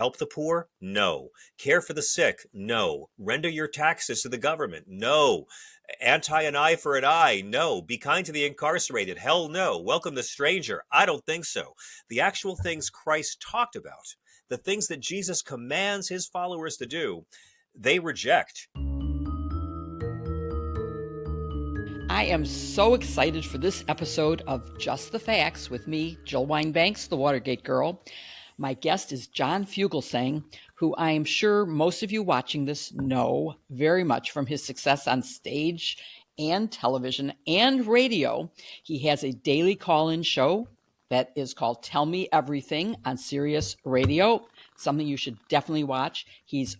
Help the poor? No. Care for the sick? No. Render your taxes to the government? No. Anti an eye for an eye? No. Be kind to the incarcerated? Hell no. Welcome the stranger? I don't think so. The actual things Christ talked about, the things that Jesus commands his followers to do, they reject. I am so excited for this episode of Just the Facts with me, Jill Winebanks, the Watergate Girl. My guest is John Fuglesang, who I am sure most of you watching this know very much from his success on stage and television and radio. He has a daily call-in show that is called Tell Me Everything on Sirius Radio, something you should definitely watch. He's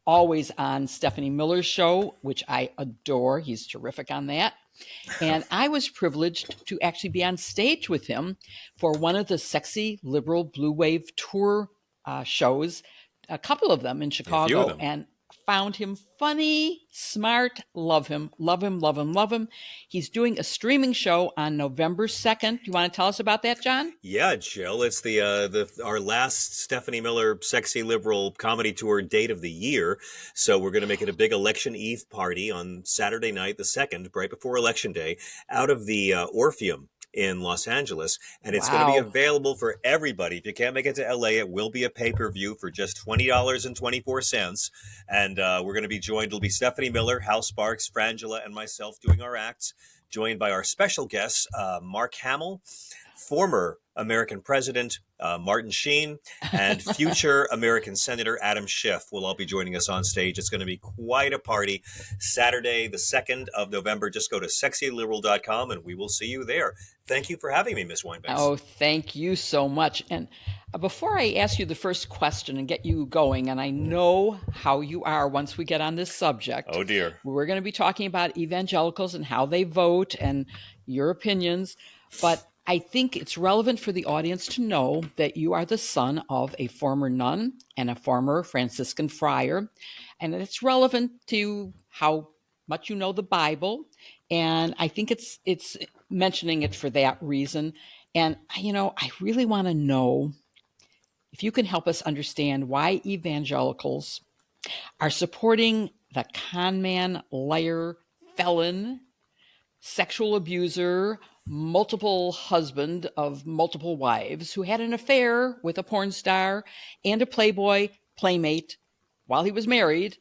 always on Stephanie Miller's show, which I adore. He's terrific on that. And I was privileged to actually be on stage with him for one of the Sexy Liberal Blue Wave tour shows, a couple of them in Chicago, and found him funny, smart, love him, love him, love him, love him. He's doing a streaming show on November 2nd. Do you want to tell us about that, John? Yeah, Jill. It's our last Stephanie Miller Sexy Liberal comedy tour date of the year. So we're going to make it a big election eve party on Saturday night, the 2nd, right before Election Day, out of the Orpheum in Los Angeles, and it's going to be available for everybody. If you can't make it to LA, it will be a pay-per-view for just $20.24, and we're going to be joined. It'll be Stephanie Miller, Hal Sparks, Frangela, and myself doing our acts, joined by our special guests, Mark Hamill, former American President Martin Sheen, and future American Senator Adam Schiff will all be joining us on stage. It's going to be quite a party. Saturday, the 2nd of November. Just go to sexyliberal.com and we will see you there. Thank you for having me, Miss Winebanks. Oh, thank you so much. And before I ask you the first question and get you going, and I know how you are once we get on this subject. Oh, dear. We're going to be talking about evangelicals and how they vote and your opinions. But I think it's relevant for the audience to know that you are the son of a former nun and a former Franciscan friar. And it's relevant to how much you know the Bible. And I think it's mentioning it for that reason. And, I really want to know if you can help us understand why evangelicals are supporting the con man, liar, felon, sexual abuser, multiple husband of multiple wives who had an affair with a porn star and a Playboy playmate while he was married.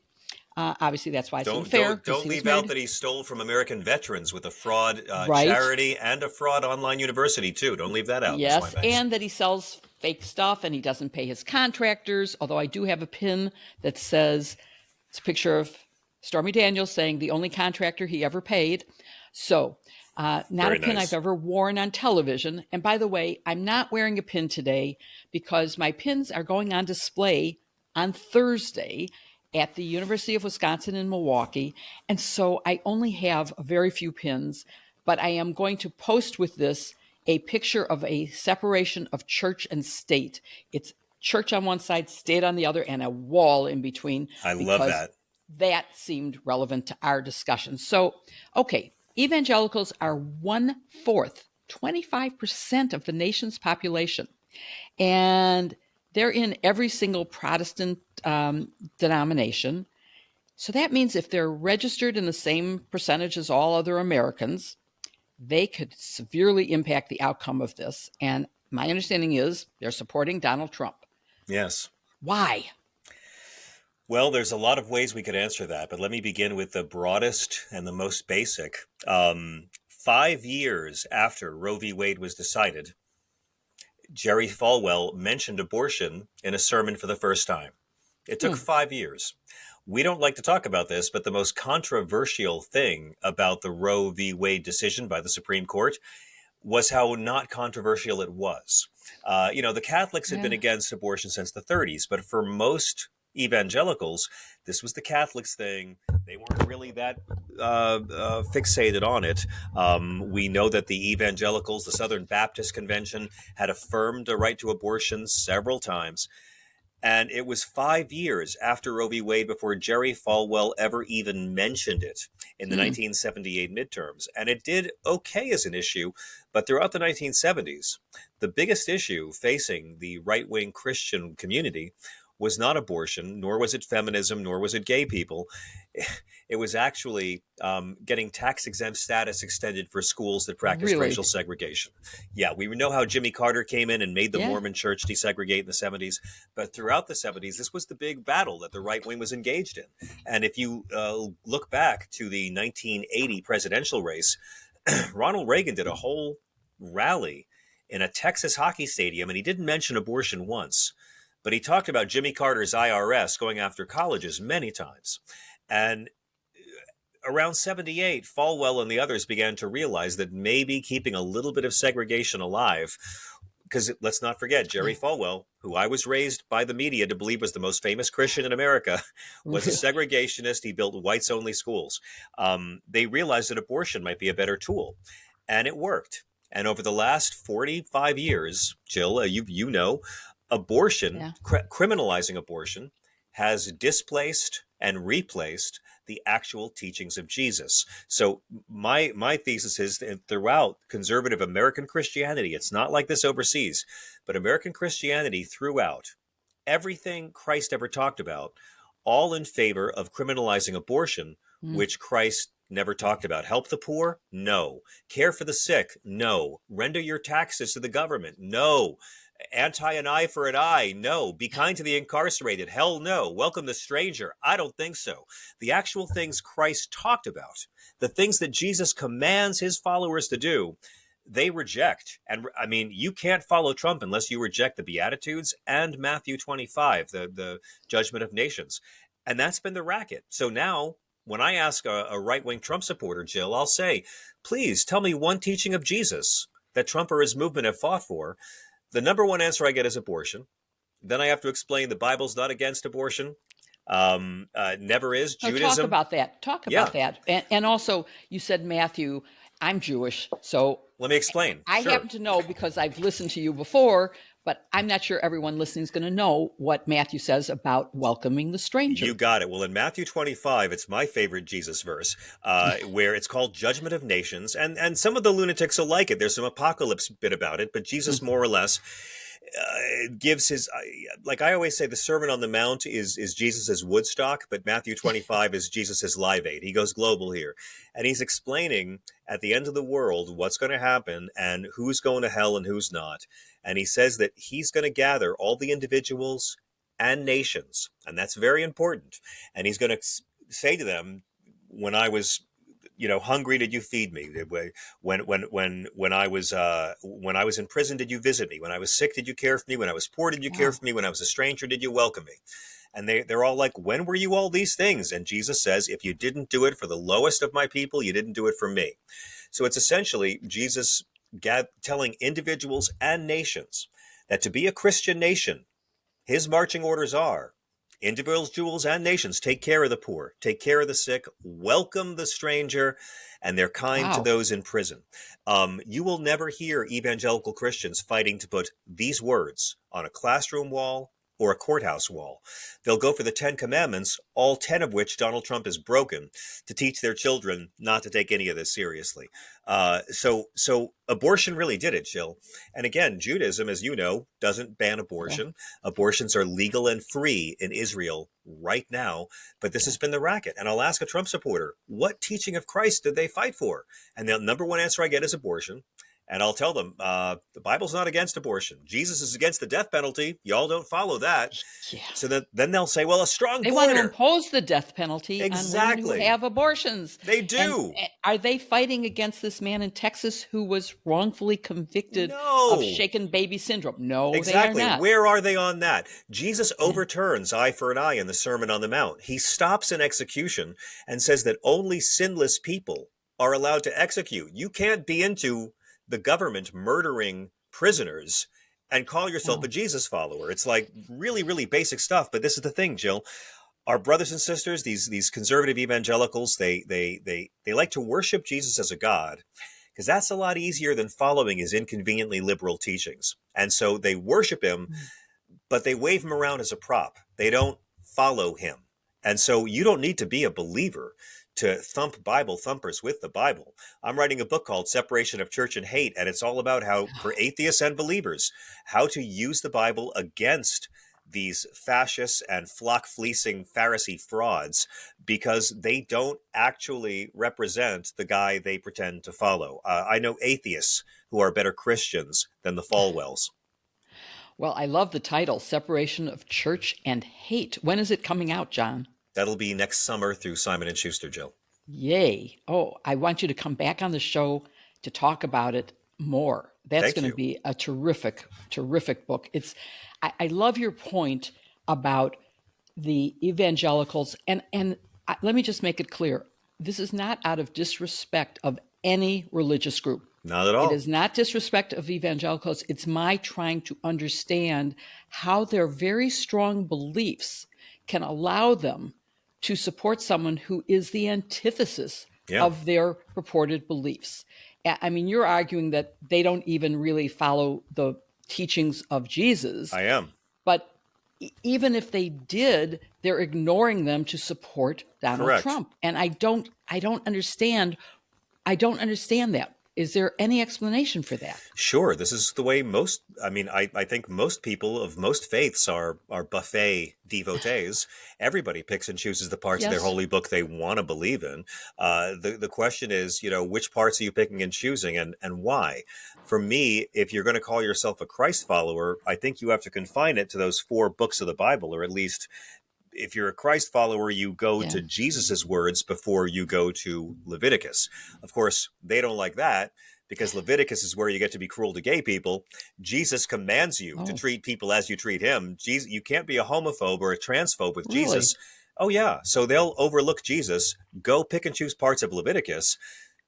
Obviously, that's why it's unfair. Don't leave out that he stole from American veterans with a fraud charity and a fraud online university, too. Don't leave that out. Yes, and that he sells fake stuff and he doesn't pay his contractors, although I do have a pin that says, it's a picture of Stormy Daniels saying the only contractor he ever paid. So not Very a pin nice. I've ever worn on television. And by the way, I'm not wearing a pin today because my pins are going on display on Thursday at the University of Wisconsin in Milwaukee. And so I only have a very few pins, but I am going to post with this a picture of a separation of church and state. It's church on one side, state on the other, and a wall in between. I love that. That seemed relevant to our discussion. So, okay. Evangelicals are 1/4, 25% of the nation's population. And they're in every single Protestant denomination. So that means if they're registered in the same percentage as all other Americans, they could severely impact the outcome of this. And my understanding is they're supporting Donald Trump. Yes. Why? Well, there's a lot of ways we could answer that, but let me begin with the broadest and the most basic. 5 years after Roe v. Wade was decided, Jerry Falwell mentioned abortion in a sermon for the first time. It took 5 years. We don't like to talk about this, but the most controversial thing about the Roe v. Wade decision by the Supreme Court was how not controversial it was. The Catholics had been against abortion since the 30s, but for most evangelicals, this was the Catholics thing. They weren't really that fixated on it. We know that the evangelicals, the Southern Baptist Convention, had affirmed a right to abortion several times. And it was 5 years after Roe v. Wade before Jerry Falwell ever even mentioned it in the 1978 midterms. And it did okay as an issue, but throughout the 1970s, the biggest issue facing the right-wing Christian community was not abortion, nor was it feminism, nor was it gay people. It was actually getting tax exempt status extended for schools that practiced Really? racial segregation. Yeah, we know how Jimmy Carter came in and made the Yeah. Mormon church desegregate in the 70s, but throughout the 70s, this was the big battle that the right wing was engaged in. And if you look back to the 1980 presidential race, Ronald Reagan did a whole rally in a Texas hockey stadium, and he didn't mention abortion once, but he talked about Jimmy Carter's IRS going after colleges many times. And around 78, Falwell and the others began to realize that maybe keeping a little bit of segregation alive, because let's not forget, Jerry Yeah. Falwell, who I was raised by the media to believe was the most famous Christian in America, was a Really? segregationist. He built whites only schools. They realized that abortion might be a better tool, and it worked. And over the last 45 years, Jill, you know, abortion, Yeah. criminalizing abortion, has displaced and replaced the actual teachings of Jesus. So my thesis is that throughout conservative American Christianity, it's not like this overseas, but American Christianity throughout, everything Christ ever talked about, all in favor of criminalizing abortion, Mm. which Christ never talked about. Help the poor? No. Care for the sick? No. Render your taxes to the government? No. Anti an eye for an eye? No. Be kind to the incarcerated? Hell no. Welcome the stranger? I don't think so. The actual things Christ talked about, the things that Jesus commands his followers to do, they reject. And I mean, you can't follow Trump unless you reject the Beatitudes and Matthew 25, the judgment of nations. And that's been the racket. So now, when I ask a right wing Trump supporter, Jill, I'll say, please tell me one teaching of Jesus that Trump or his movement have fought for. The number one answer I get is abortion. Then I have to explain the Bible's not against abortion. Never is. No, talk Judaism. about that. Talk Yeah. about that. And also, you said Matthew. I'm Jewish, so Let me explain. I Sure. happen to know because I've listened to you before, but I'm not sure everyone listening is going to know what Matthew says about welcoming the You stranger. got it. Well, in Matthew 25, it's my favorite Jesus verse, where it's called Judgment of Nations. And some of the lunatics will like it. There's some apocalypse bit about it, but Jesus, more or less, gives his, like I always say, the Sermon on the Mount is Jesus's Woodstock, but Matthew 25 is Jesus's Live Aid. He goes global here. And he's explaining at the end of the world what's going to happen and who's going to hell and who's not. And he says that he's going to gather all the individuals and nations, and that's very important. And he's going to say to them, when I was, hungry, did you feed me? When I was in prison, did you visit me? When I was sick, did you care for me? When I was poor, did you care Wow. for me? When I was a stranger, did you welcome me? And they're all like, when were you all these things? And Jesus says, if you didn't do it for the lowest of my people, you didn't do it for me. So it's essentially Jesus telling individuals and nations that to be a Christian nation, his marching orders are individuals and nations take care of the poor, take care of the sick, welcome the stranger, and they're kind to Wow. those in prison. You will never hear evangelical Christians fighting to put these words on a classroom wall or a courthouse wall. They'll go for the 10 Commandments, all 10 of which Donald Trump has broken, to teach their children not to take any of this seriously. So abortion really did it, Jill. And again, Judaism, as you know, doesn't ban Yeah. abortion. Abortions are legal and free in Israel right now, but this has been the racket. And I'll ask a Trump supporter, what teaching of Christ did they fight for? And the number one answer I get is abortion. And I'll tell them, the Bible's not against abortion. Jesus is against the death penalty. Y'all don't follow that. Yeah. So then they'll say, well, a strong They want to border. impose the death penalty on women who Exactly. have abortions. They And do. are they fighting against this man in Texas who was wrongfully convicted of No. shaken baby syndrome? No, they are Exactly. not. Where are they on that? Jesus Yeah. overturns eye for an eye in the Sermon on the Mount. He stops an execution and says that only sinless people are allowed to execute. You can't be into the government murdering prisoners and call yourself Oh, a Jesus follower. It's like really, really basic stuff. But this is the thing, Jill. Our brothers and sisters, these conservative evangelicals, they like to worship Jesus as a god, because that's a lot easier than following his inconveniently liberal teachings. And so they worship him, mm, but they wave him around as a prop. They don't follow him. And so you don't need to be a believer to thump Bible thumpers with the Bible. I'm writing a book called Separation of Church and Hate, and it's all about how, for atheists and believers, how to use the Bible against these fascists and flock fleecing Pharisee frauds because they don't actually represent the guy they pretend to follow. I know atheists who are better Christians than the Falwells. Well, I love the title, Separation of Church and Hate. When is it coming out, John? That'll be next summer through Simon and Schuster, Jill. Yay. Oh, I want you to come back on the show to talk about it more. That's Thank going to you. be a terrific, terrific book. I love your point about the evangelicals. And let me just make it clear. This is not out of disrespect of any religious group. Not at It all. is not disrespect of evangelicals. It's my trying to understand how their very strong beliefs can allow them to support someone who is the antithesis Yeah, of their purported beliefs. I mean, you're arguing that they don't even really follow the teachings of Jesus, I am. but even if they did, they're ignoring them to support Donald Correct. Trump. And I don't understand that. Is there any explanation for that? Sure, this is the way most, I think most people of most faiths are buffet devotees. Everybody picks and chooses the parts of their Yes. holy book they want to believe in. The question is, which parts are you picking and choosing and why? For me, if you're going to call yourself a Christ follower, I think you have to confine it to those 4 books of the Bible, or at least if you're a Christ follower, you go Yeah. to Jesus's words before you go to Leviticus. Of course, they don't like that because Leviticus is where you get to be cruel to gay people. Jesus commands you to Oh, treat people as you treat him. Jesus, you can't be a homophobe or a transphobe with really? Jesus. Oh yeah, so they'll overlook Jesus, go pick and choose parts of Leviticus.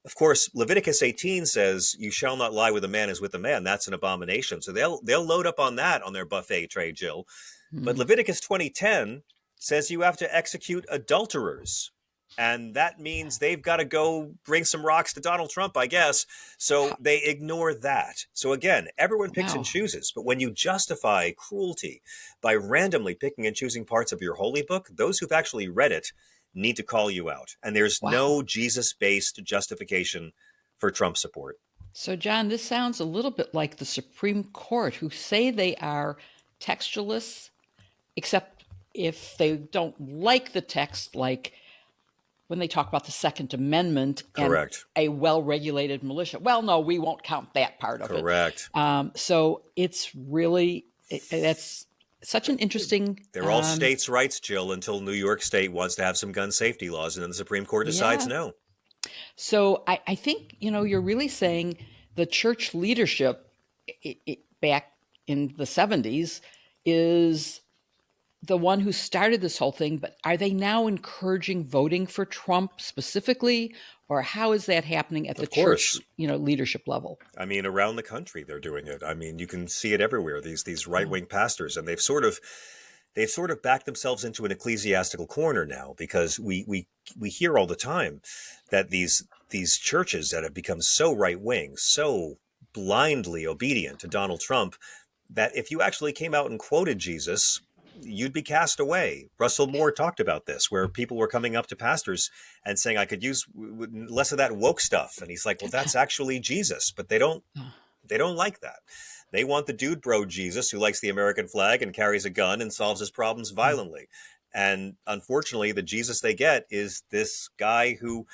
Of course, Leviticus 18 says, "You shall not lie with a man as with a man." That's an abomination. So they'll load up on that on their buffet tray, Jill. But Mm. Leviticus 20:10 says you have to execute adulterers. And that means they've got to go bring some rocks to Donald Trump, I guess. So How- they ignore that. So again, everyone picks and Wow. chooses. But when you justify cruelty by randomly picking and choosing parts of your holy book, those who've actually read it need to call you out. And there's Wow. no Jesus based justification for Trump support. So, John, this sounds a little bit like the Supreme Court, who say they are textualists, except if they don't like the text, like when they talk about the Second Amendment and Correct. a well regulated militia. Well, no, we won't count that part of it. Correct. So it's really, that's such an interesting, They're all states' rights, Jill, until New York State wants to have some gun safety laws, and then the Supreme Court decides yeah. no. So I think, you're really saying the church leadership back in the 70s is the one who started this whole thing, but are they now encouraging voting for Trump specifically, or how is that happening at the Of church, course. leadership level? I mean, around the country they're doing it. I mean, you can see it everywhere. These right Oh, wing pastors, and they've sort of backed themselves into an ecclesiastical corner now because we hear all the time that these churches that have become so right wing, so blindly obedient to Donald Trump, that if you actually came out and quoted Jesus, you'd be cast away. Russell Moore talked about this, where people were coming up to pastors and saying, "I could use less of that woke stuff," and he's like, "Well, that's actually Jesus," but they don't like that. They want the dude bro Jesus who likes the American flag and carries a gun and solves his problems violently. And unfortunately, the Jesus they get is this guy who,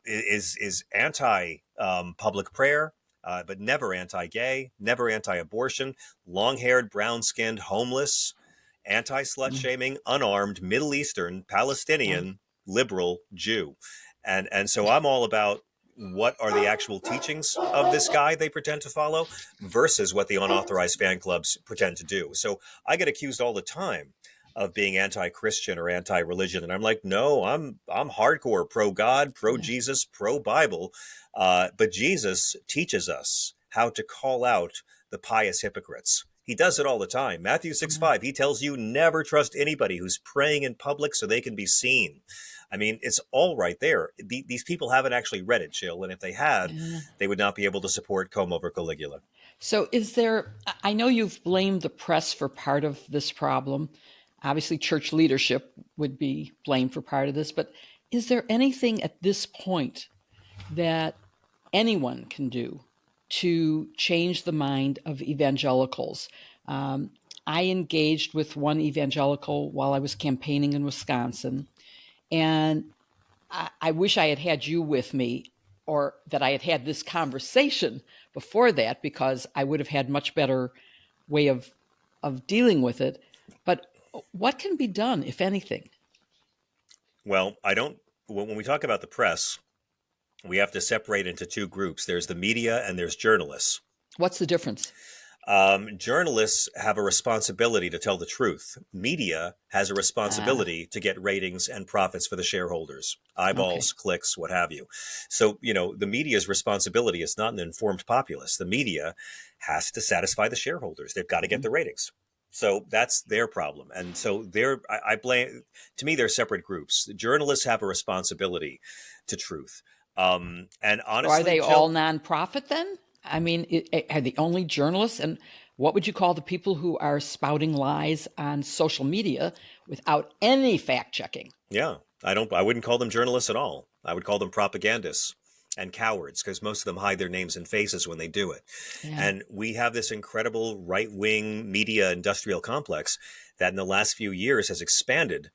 is anti public prayer, but never anti-gay, never anti-abortion, long-haired, brown-skinned, homeless, anti-slut shaming, unarmed, Middle Eastern, oh, Palestinian, liberal Jew. And so I'm all about what are the actual teachings of this guy they pretend to follow versus what the unauthorized fan clubs pretend to do. So I get accused all the time of being anti-Christian or anti-religion, and I'm like, no, I'm hardcore pro God, pro yeah. Jesus, pro Bible. But Jesus teaches us how to call out the pious hypocrites. He does it all the time. Matthew 6:5. He tells you never trust anybody who's praying in public so they can be seen. I mean, it's all right there. These people haven't actually read it, Jill, and if they had, Yeah. they would not be able to support Comb over Caligula. So is there, I know you've blamed the press for part of this problem. Obviously, church leadership would be blamed for part of this, but is there anything at this point that anyone can do to change the mind of evangelicals? Um, I engaged with one evangelical while I was campaigning in Wisconsin, and I wish I had had you with me, or that I had had this conversation before that, because I would have had much better way of dealing with it. But what can be done, if anything? Well, I don't. When we talk about the press, we have to separate into two groups. There's the media and there's journalists. What's the difference? Journalists have a responsibility to tell the truth. Media has a Ah, responsibility to get ratings and profits for the shareholders, okay. eyeballs, clicks, what have you. So, the media's responsibility is not an informed populace. The media has to satisfy the shareholders. They've got to get Mhm. the ratings. So that's their problem. And so I blame, to me, they're separate groups. Journalists have a responsibility to truth. And So are honestly, they all Jill, nonprofit then? I mean, are the only journalists? And what would you call the people who are spouting lies on social media without any fact checking? yeah, I wouldn't call them journalists at all. I would call them propagandists and cowards because most of them hide their names and faces when they do it. Yeah. And we have this incredible right wing media industrial complex that in the last few years has expanded.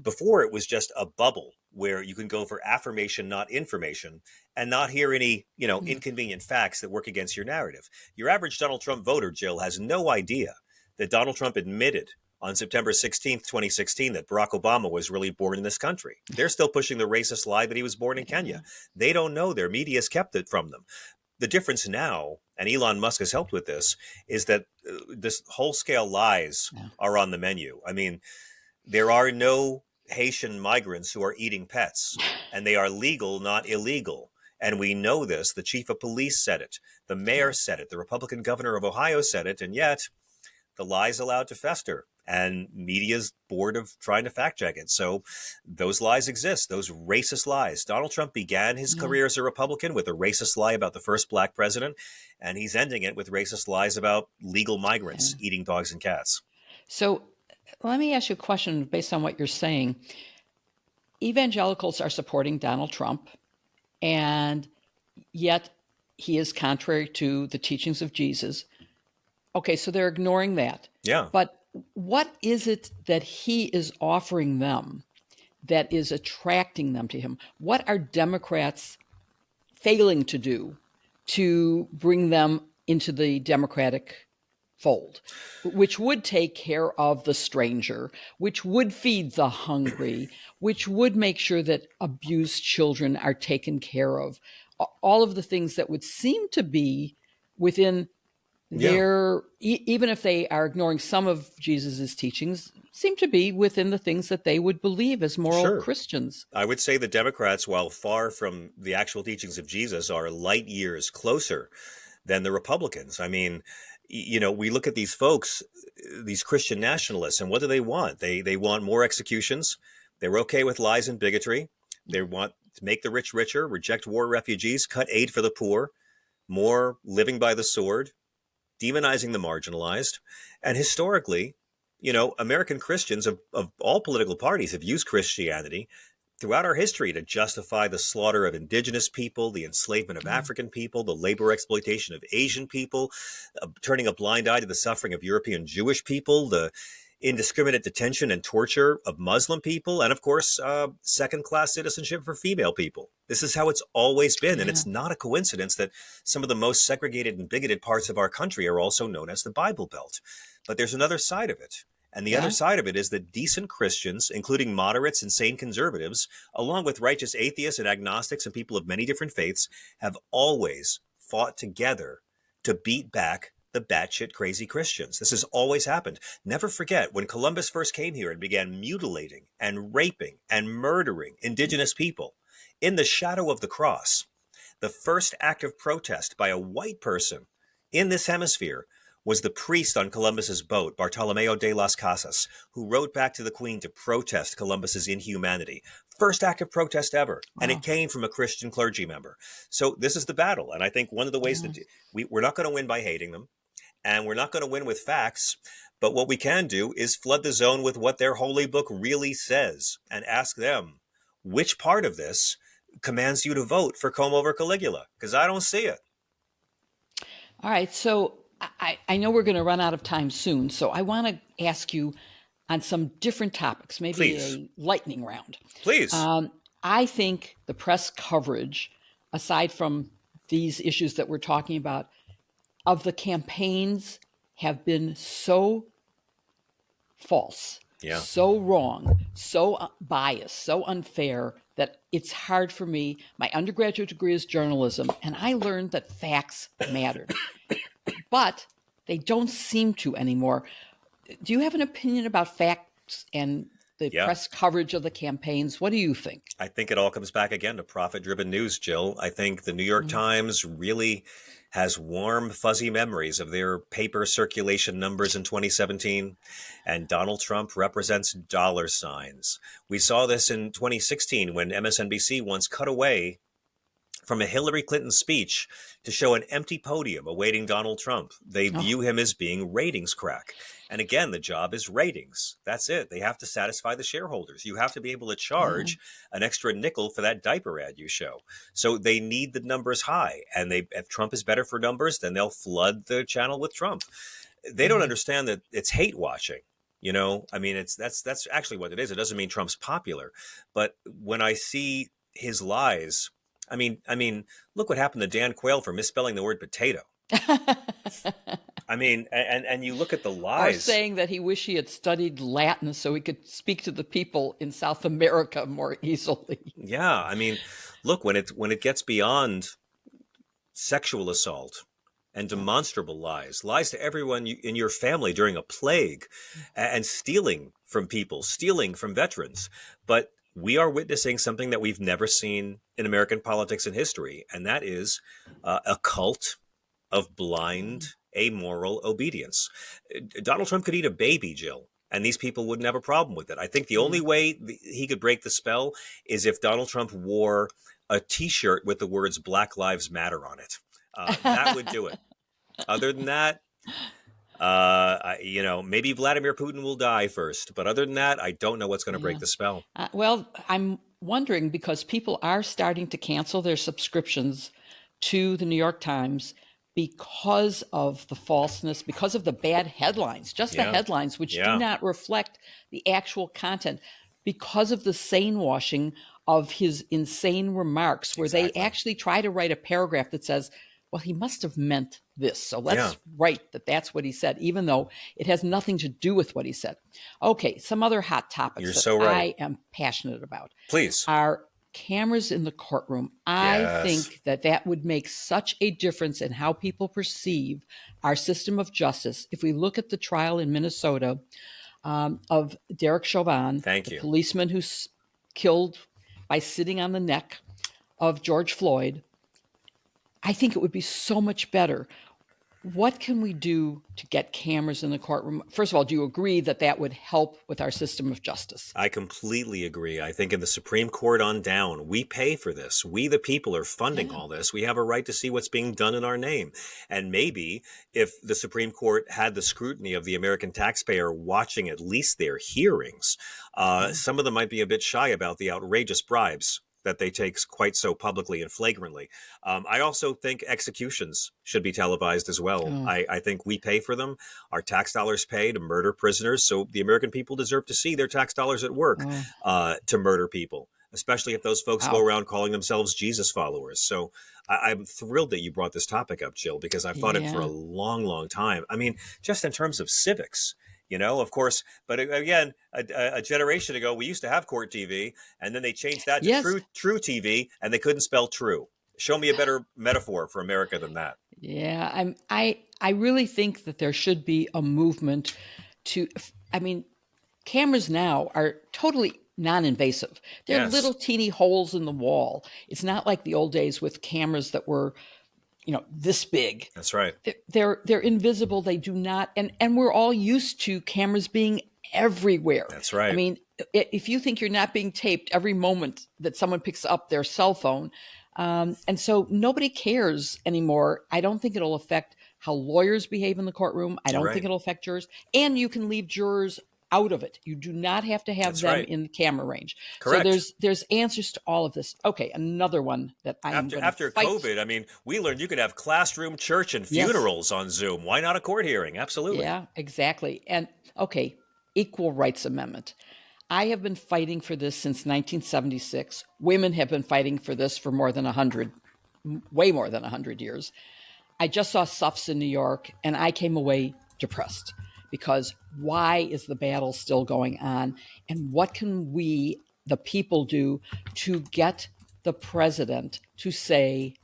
Before it was just a bubble where you can go for affirmation, not information, and not hear any, Mm. inconvenient facts that work against your narrative. Your average Donald Trump voter, Jill, has no idea that Donald Trump admitted on September 16th, 2016, that Barack Obama was really born in this country. They're still pushing the racist lie that he was born in Yeah. Kenya. They don't know. Their media's kept it from them. The difference now, and Elon Musk has helped with this, is that this whole scale lies Yeah. are on the menu. I mean, there are no Haitian migrants who are eating pets, and they are legal, not illegal. And we know this. The chief of police said it. The mayor Yeah. said it. The Republican governor of Ohio said it. And yet, the lie's allowed to fester. And media's bored of trying to fact check it. So those lies exist, those racist lies. Donald Trump began his Yeah. career as a Republican with a racist lie about the first black president, and he's ending it with racist lies about legal Yeah. migrants eating dogs and cats. So let me ask you a question based on what you're saying. Evangelicals are supporting Donald Trump, and yet he is contrary to the teachings of Jesus. Okay, so they're ignoring that. Yeah. But what is it that he is offering them that is attracting them to him? What are Democrats failing to do to bring them into the Democratic fold, which would take care of the stranger, which would feed the hungry, which would make sure that abused children are taken care of? All of the things that would seem to be within Yeah. their, even if they are ignoring some of Jesus's teachings, seem to be within the things that they would believe as moral Sure. Christians. I would say the Democrats, while far from the actual teachings of Jesus, are light years closer than the Republicans. I mean, we look at these folks, these Christian nationalists, and what do they want? They want more executions. They're okay with lies and bigotry. They want to make the rich richer, reject war refugees, cut aid for the poor, more living by the sword, demonizing the marginalized. And historically, American Christians of all political parties have used Christianity throughout our history to justify the slaughter of indigenous people, the enslavement of Yeah. African people, the labor exploitation of Asian people, turning a blind eye to the suffering of European Jewish people, the indiscriminate detention and torture of Muslim people, and of course, second class citizenship for female people. This is how it's always been. And Yeah. it's not a coincidence that some of the most segregated and bigoted parts of our country are also known as the Bible Belt. But there's another side of it. And the other Yeah. side of it is that decent Christians, including moderates and sane conservatives, along with righteous atheists and agnostics and people of many different faiths, have always fought together to beat back the batshit crazy Christians. This has always happened. Never forget when Columbus first came here and began mutilating and raping and murdering indigenous people in the shadow of the cross. The first act of protest by a white person in this hemisphere was the priest on Columbus's boat, Bartolomeo de las Casas, who wrote back to the Queen to protest Columbus's inhumanity. First act of protest ever, and it Wow. came from a Christian clergy member. So this is the battle, and I think one of the ways Yeah. that we're not going to win by hating them, and we're not going to win with facts. But what we can do is flood the zone with what their holy book really says, and ask them which part of this commands you to vote for Como over Caligula, because I don't see it. All right. So I know we're going to run out of time soon, so I want to ask you on some different topics, maybe Please, a lightning round. please. I think the press coverage, aside from these issues that we're talking about, of the campaigns have been so false, Yeah. so wrong, so biased, so unfair that it's hard for me. My undergraduate degree is journalism, and I learned that facts mattered, but they don't seem to anymore. Do you have an opinion about facts and the Yeah. press coverage of the campaigns? What do you think? I think it all comes back again to profit driven news, Jill. I think the New York Mm. Times really has warm, fuzzy memories of their paper circulation numbers in 2017, and Donald Trump represents dollar signs. We saw this in 2016 when MSNBC once cut away from a Hillary Clinton speech to show an empty podium awaiting Donald Trump. They Oh, view him as being ratings crack. And again, the job is ratings. That's it. They have to satisfy the shareholders. You have to be able to yeah. charge an extra nickel for that diaper ad you show. So they need the numbers high. And if Trump is better for numbers, then they'll flood the channel with Trump. They don't Mm. understand that it's hate watching. I mean, that's actually what it is. It doesn't mean Trump's popular, but when I see his lies, I mean, look what happened to Dan Quayle for misspelling the word potato. I mean, and you look at the Or lies. saying that he wished he had studied Latin so he could speak to the people in South America more easily. Yeah, I mean, look when it gets beyond sexual assault and Yeah. demonstrable lies to everyone in your family during a plague, and stealing from people, stealing from veterans. But we are witnessing something that we've never seen in American politics and history, and that is a cult of blind, amoral obedience. Donald Trump could eat a baby, Jill, and these people wouldn't have a problem with it. I think the Yeah. only way he could break the spell is if Donald Trump wore a T-shirt with the words "Black Lives Matter" on it. That would do it. Other than that, maybe Vladimir Putin will die first. But other than that, I don't know what's going to break Yeah. the spell. Well, I'm wondering because people are starting to cancel their subscriptions to the New York Times because of the falseness, because of the bad headlines, just the Yeah, headlines, which do yeah, not reflect the actual content, because of the sane washing of his insane remarks, where they exactly. actually try to write a paragraph that says, well, he must have meant this. So Yeah, let's write that that's what he said, even though it has nothing to do with what he said. Okay, some other hot you're topics that so right. I am passionate about Please. are cameras in the courtroom. I Yes. think that that would make such a difference in how people perceive our system of justice. If we look at the trial in Minnesota of Derek Chauvin, Thank the you. policeman who's killed by sitting on the neck of George Floyd, I think it would be so much better. What can we do to get cameras in the courtroom? First of all, do you agree that that would help with our system of justice? I completely agree. I think in the Supreme Court on down, we pay for this. We, the people, are funding Yeah. all this. We have a right to see what's being done in our name. And maybe if the Supreme Court had the scrutiny of the American taxpayer watching at least their hearings, Yeah. some of them might be a bit shy about the outrageous bribes that they take quite so publicly and flagrantly. I also think executions should be televised as well. Oh, I think we pay for them. Our tax dollars pay to murder prisoners. So the American people deserve to see their tax dollars at work oh, to murder people, especially if those folks go wow. around calling themselves Jesus followers. So I'm thrilled that you brought this topic up, Jill, because I've thought it for a Yeah. long, long time. I mean, just in terms of civics. Of course, but again, a generation ago, we used to have court TV, and then they changed that to Yes. true TV, and they couldn't spell true. Show me a better metaphor for America than that. Yeah. I really think that there should be a movement to, I mean, cameras now are totally non-invasive. They're Yes, little teeny holes in the wall. It's not like the old days with cameras that were, this big. that's right. They're invisible. They do not, and we're all used to cameras being everywhere. That's I right. mean, if you think you're not being taped every moment that someone picks up their cell phone, and so nobody cares anymore. I don't think it'll affect how lawyers behave in the courtroom. I You're don't think right. it'll affect jurors, and you can leave jurors out of it. You do not have to have That's them right. in the camera range. So Correct. there's answers to all of this. Okay, another one that I am going to After fight. COVID, I mean, we learned you could have classroom, church, and Yes. funerals on Zoom. Why not a court hearing? Absolutely. Yeah, exactly. And okay, equal rights amendment. I have been fighting for this since 1976. Women have been fighting for this for more than 100, way more than 100 years. I just saw SUFs in New York and I came away depressed because why is the battle still going on? And what can we, the people, do to get the president to say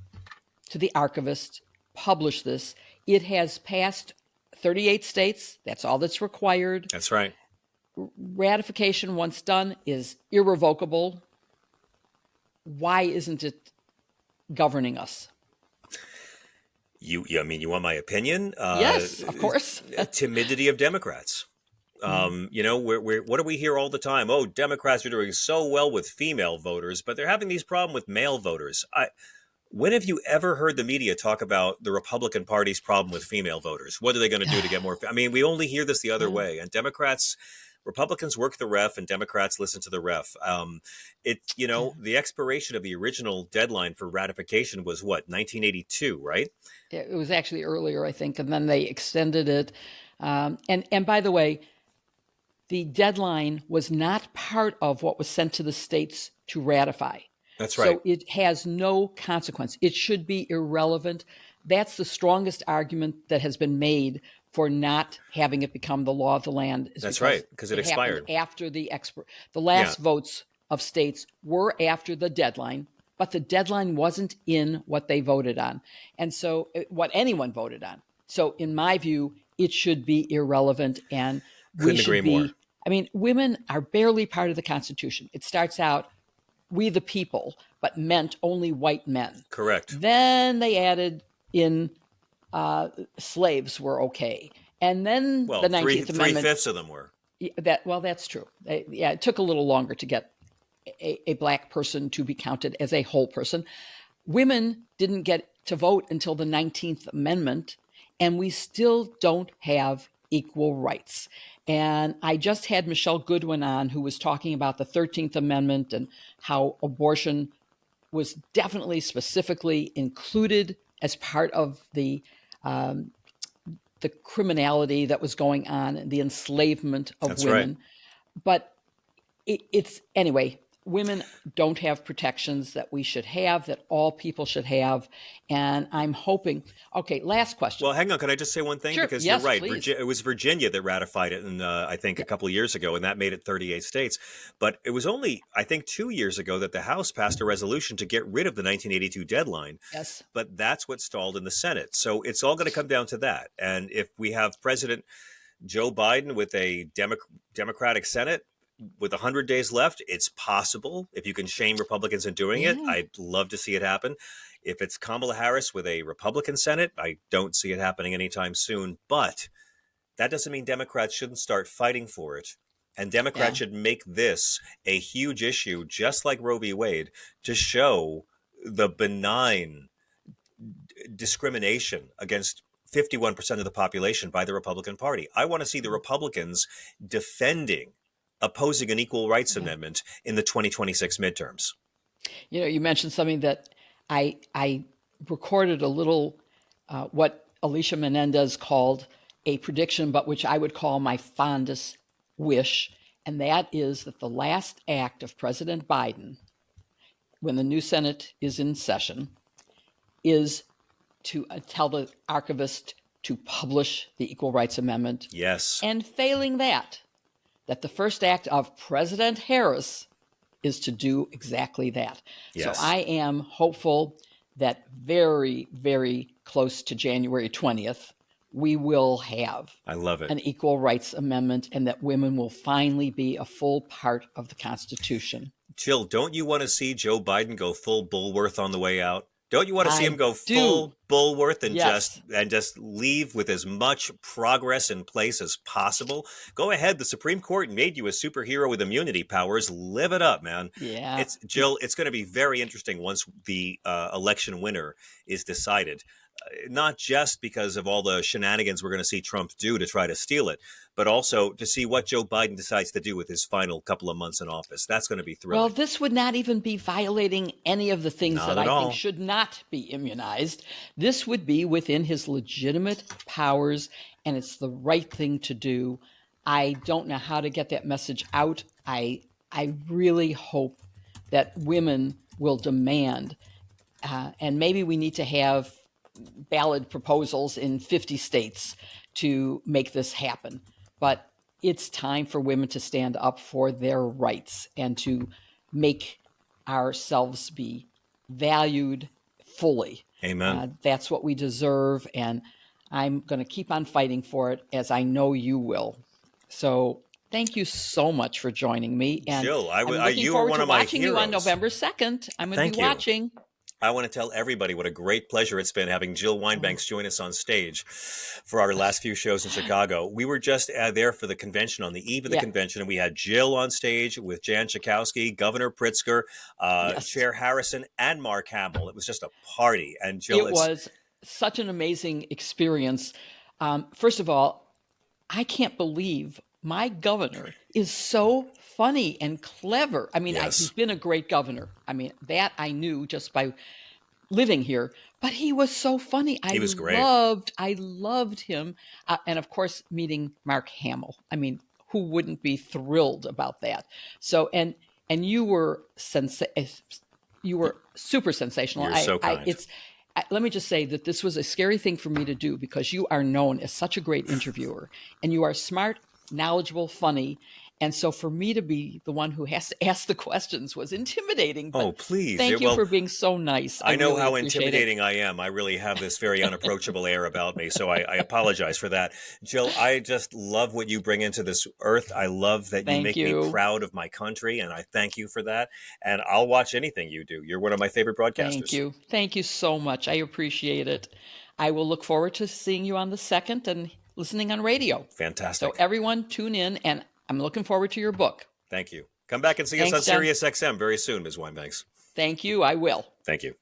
to the archivist, publish this? It has passed 38 states. That's all that's required. That's right. Ratification, once done, is irrevocable. Why isn't it governing us? I mean, you want my opinion? Yes, of course. Timidity of Democrats. What do we hear all the time? Oh, Democrats are doing so well with female voters, but they're having these problems with male voters. When have you ever heard the media talk about the Republican Party's problem with female voters? What are they going to do to get more? I mean, we only hear this the other way. And Republicans work the ref, and Democrats listen to the ref. The expiration of the original deadline for ratification was what, 1982, right? It was actually earlier, I think, and then they extended it. And by the way, the deadline was not part of what was sent to the states to ratify. That's right. So it has no consequence. It should be irrelevant. That's the strongest argument that has been made for not having it become the law of the land. That's right, because it expired after the last votes of states were after the deadline, but the deadline wasn't in what they voted on, and so what anyone voted on. So in my view, it should be irrelevant, and we should agree more. I mean, women are barely part of the Constitution. It starts out, we the people, but meant only white men. Correct. Then they added in slaves were okay. And then the 19th Amendment. 3/5 of them were. That's true. It took a little longer to get a black person to be counted as a whole person. Women didn't get to vote until the 19th Amendment, and we still don't have equal rights. And I just had Michelle Goodwin on, who was talking about the 13th Amendment and how abortion was definitely specifically included as part of the criminality that was going on, the enslavement of That's women. Right. But it's anyway, women don't have protections that we should have, that all people should have. And I'm hoping, okay, last question. Well, hang on. Can I just say one thing? Sure. Because yes, you're right. Please. It was Virginia that ratified it, I think a couple of years ago, and that made it 38 states. But it was only, I think, 2 years ago that the House passed a resolution to get rid of the 1982 deadline. Yes. But that's what stalled in the Senate. So it's all going to come down to that. And if we have President Joe Biden with a Democratic Senate, with 100 days left, it's possible. If you can shame Republicans in doing it, I'd love to see it happen. If it's Kamala Harris with a Republican Senate, I don't see it happening anytime soon. But that doesn't mean Democrats shouldn't start fighting for it. And Democrats should make this a huge issue, just like Roe v. Wade, to show the benign discrimination against 51% of the population by the Republican Party. I want to see the Republicans opposing an equal rights amendment in the 2026 midterms. You know, you mentioned something that I recorded a little, what Alicia Menendez called a prediction, but which I would call my fondest wish. And that is that the last act of President Biden, when the new Senate is in session, is to tell the archivist to publish the Equal Rights Amendment. Yes. And failing that the first act of President Harris is to do exactly that. Yes. So I am hopeful that very, very close to January 20th, we will have an equal rights amendment, and that women will finally be a full part of the Constitution. Jill, don't you want to see Joe Biden go full Bulworth on the way out? Don't you want to see him go full Bulworth and just leave with as much progress in place as possible? Go ahead. The Supreme Court made you a superhero with immunity powers. Live it up, man. Yeah. Jill, it's going to be very interesting once the election winner is decided. not just because of all the shenanigans we're going to see Trump do to try to steal it, but also to see what Joe Biden decides to do with his final couple of months in office. That's going to be Well, thrilling. this would not even be violating any of the things Not that at I think all. should not be immunized. This would be within his legitimate powers, and it's the right thing to do. I don't know how to get that message out. I really hope that women will demand, and maybe we need to have ballot proposals in 50 states to make this happen. But it's time for women to stand up for their rights and to make ourselves be valued fully. Amen. That's what we deserve, and I'm going to keep on fighting for it, as I know you will. So thank you so much for joining me, and Jill, I'm looking you are forward one to of my watching you on heroes. November 2nd. I'm going to be Thank you. watching. I want to tell everybody what a great pleasure it's been having Jill Winebanks join us on stage for our last few shows in Chicago. We were just there for the convention, on the eve of the convention, and we had Jill on stage with Jan Schakowsky, Governor Pritzker, Yes. Chair Harrison, and Mark Hamill. It was just a party. And Jill, It was such an amazing experience. First of all, I can't believe my governor is so funny and clever. I mean, he's yes, been a great governor. I mean, that I knew just by living here, but he was so funny. he was great. I loved him. And of course, meeting Mark Hamill. I mean, who wouldn't be thrilled about that? So, and you were super sensational. You're so kind. Let me just say that this was a scary thing for me to do, because you are known as such a great interviewer, and you are smart, knowledgeable, funny. And so for me to be the one who has to ask the questions was intimidating. But Oh, please. thank you Well, for being so nice. I know really how appreciate intimidating I am. I really have this very unapproachable air about me, so I apologize for that. Jill, I just love what you bring into this earth. I love that you Thank make me you. proud of my country, and I thank you for that. And I'll watch anything you do. You're one of my favorite Thank broadcasters. you. Thank you so much. I appreciate it. I will look forward to seeing you on the 2nd and listening on radio. So Fantastic. everyone tune in, and I'm looking forward to your book. Thank you. Come back and see us on Thanks, John. Sirius XM very soon, Ms. Winebanks. Thank you. I will. Thank you.